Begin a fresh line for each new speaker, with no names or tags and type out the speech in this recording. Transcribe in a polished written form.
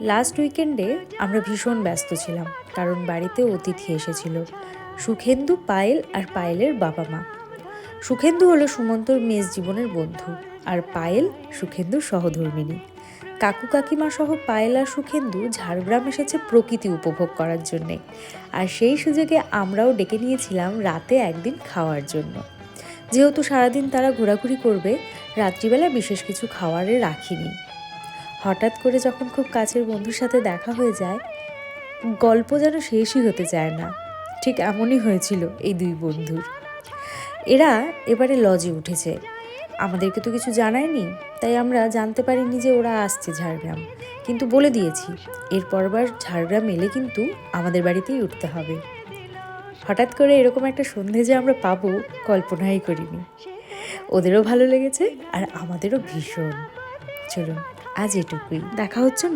Last উইকেন্ডে আমরা ভীষণ ব্যস্ত ছিলাম, কারণ বাড়িতে অতিথি এসেছিল। সুখেন্দু, পায়েল আর পায়েলের বাবা মা। সুখেন্দু হলো সুমন্তর মেজ জীবনের বন্ধু, আর পায়েল সুখেন্দুর সহধর্মিণী। কাকু কাকিমা সহ পায়েল আর সুখেন্দু ঝাড়গ্রাম এসেছে প্রকৃতি উপভোগ করার জন্যে, আর সেই সুযোগে আমরাও ডেকে নিয়েছিলাম রাতে একদিন খাওয়ার জন্য। যেহেতু সারাদিন তারা ঘোরাঘুরি করবে, রাত্রিবেলা বিশেষ কিছু খাওয়ারে রাখিনি। হঠাৎ করে যখন খুব কাছের বন্ধুর সাথে দেখা হয়ে যায়, গল্প যেন শেষই হতে চায় না। ঠিক এমনই হয়েছিল এই দুই বন্ধুর। এরা এবারে লজে উঠেছে, আমাদেরকে তো কিছু জানায়নি, তাই আমরা জানতে পারিনি যে ওরা আসছে ঝাড়গ্রাম। কিন্তু বলে দিয়েছি এর পরবার ঝাড়গ্রাম এলে কিন্তু আমাদের বাড়িতেই উঠতে হবে। হঠাৎ করে এরকম একটা সন্ধে যে আমরা পাবো কল্পনাই করিনি। ওদেরও ভালো লেগেছে আর আমাদেরও ভীষণ। চলুন আজ এটুকুই, দেখা হচ্ছে